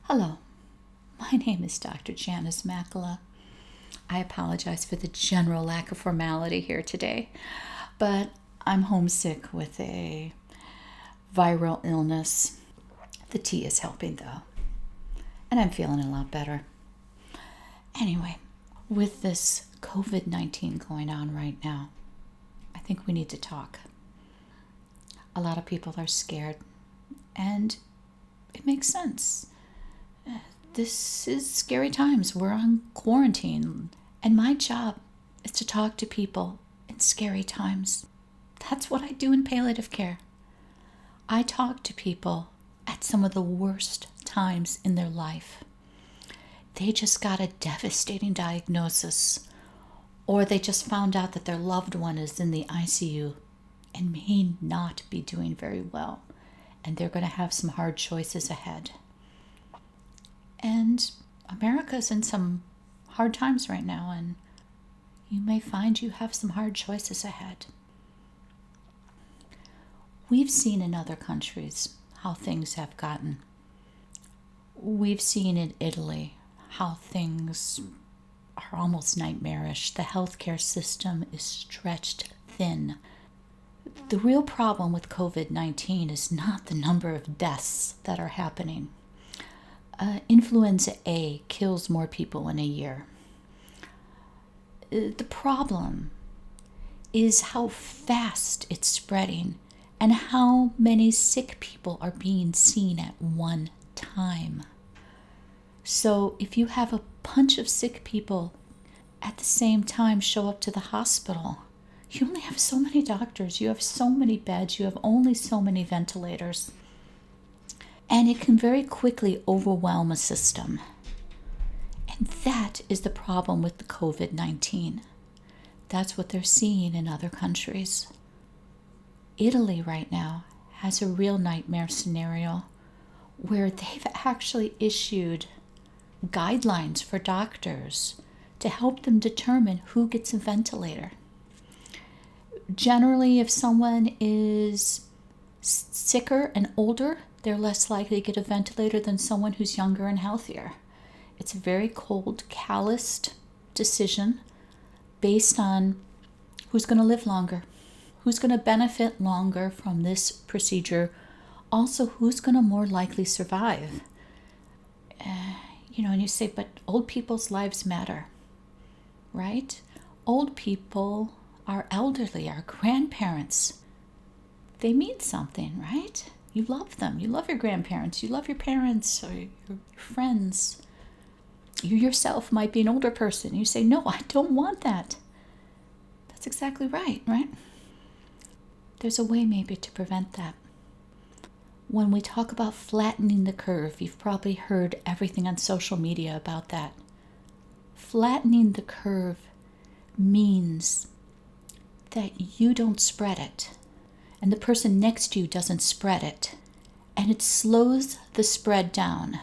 Hello, my name is Dr. Janice Makela. I apologize for the general lack of formality here today, but I'm homesick with a viral illness. The tea is helping though, and I'm feeling a lot better. Anyway, with this COVID-19 going on right now, I think we need to talk. A lot of people are scared, and it makes sense. This is scary times. We're on quarantine, and my job is to talk to people in scary times. That's what I do in palliative care. I talk to people at some of the worst times in their life. They just got a devastating diagnosis, or they just found out that their loved one is in the ICU and may not be doing very well, and they're going to have some hard choices ahead. And America's in some hard times right now, and you may find you have some hard choices ahead. We've seen in other countries how things have gotten. We've seen in Italy how things are almost nightmarish. The healthcare system is stretched thin. The real problem with COVID-19 is not the number of deaths that are happening. Influenza A kills more people in a year. The problem is how fast it's spreading and how many sick people are being seen at one time. So if you have a bunch of sick people at the same time show up to the hospital, you only have so many doctors, you have so many beds, you have only so many ventilators. And it can very quickly overwhelm a system. And that is the problem with the COVID-19. That's what they're seeing in other countries. Italy right now has a real nightmare scenario where they've actually issued guidelines for doctors to help them determine who gets a ventilator. Generally, if someone is sicker and older, they're less likely to get a ventilator than someone who's younger and healthier. It's a very cold, calloused decision based on who's going to live longer, who's going to benefit longer from this procedure, also who's going to more likely survive. And you say, but old people's lives matter, right? Old people are elderly, our grandparents. They mean something, right? You love them. You love your grandparents. You love your parents or your friends. You yourself might be an older person. You say, no, I don't want that. That's exactly right? There's a way maybe to prevent that. When we talk about flattening the curve, you've probably heard everything on social media about that. Flattening the curve means that you don't spread it, and the person next to you doesn't spread it, and it slows the spread down.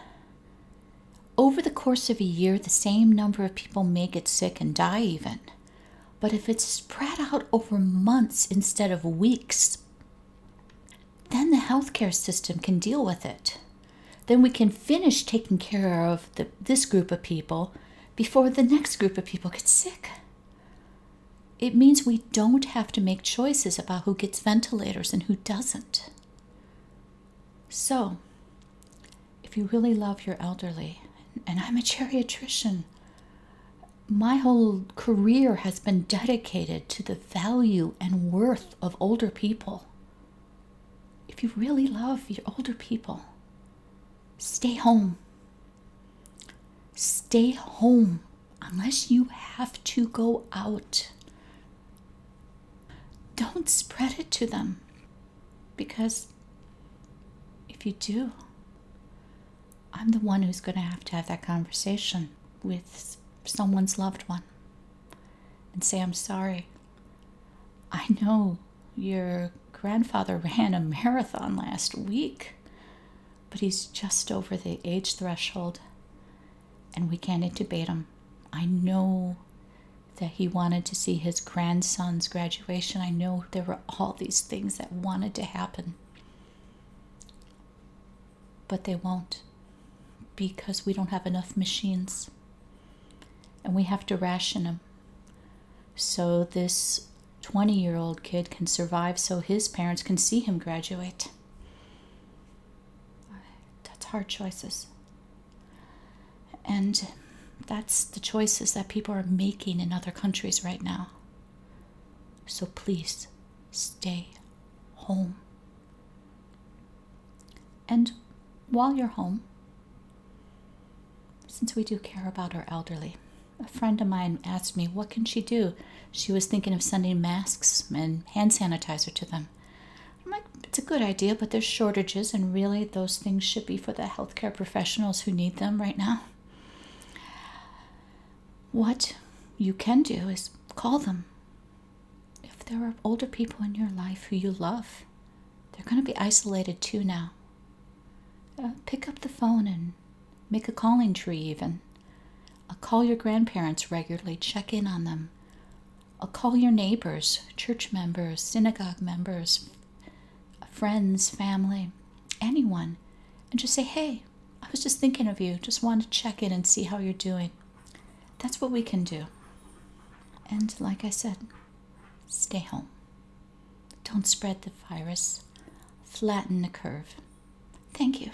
Over the course of a year, the same number of people may get sick and die even. But if it's spread out over months instead of weeks, then the healthcare system can deal with it. Then we can finish taking care of this group of people before the next group of people get sick. It means we don't have to make choices about who gets ventilators and who doesn't. So, if you really love your elderly, and I'm a geriatrician, my whole career has been dedicated to the value and worth of older people. If you really love your older people, stay home. Stay home unless you have to go out. Don't spread it to them, because if you do, I'm the one who's going to have that conversation with someone's loved one and say, I'm sorry. I know your grandfather ran a marathon last week, but he's just over the age threshold and we can't intubate him. I know that he wanted to see his grandson's graduation. I know there were all these things that wanted to happen, but they won't. because we don't have enough machines. And we have to ration them. So this 20-year-old kid can survive so his parents can see him graduate. That's hard choices. And that's the choices that people are making in other countries right now. So please, stay home. And while you're home, since we do care about our elderly, a friend of mine asked me, what can she do? She was thinking of sending masks and hand sanitizer to them. I'm like, it's a good idea, but there's shortages, and really those things should be for the healthcare professionals who need them right now. What you can do is call them. If there are older people in your life who you love, they're going to be isolated too now. Pick up the phone and make a calling tree even. Call your grandparents regularly, check in on them. Call your neighbors, church members, synagogue members, friends, family, anyone, and just say, hey, I was just thinking of you, just wanted to check in and see how you're doing. That's what we can do. And like I said, stay home. Don't spread the virus. Flatten the curve. Thank you.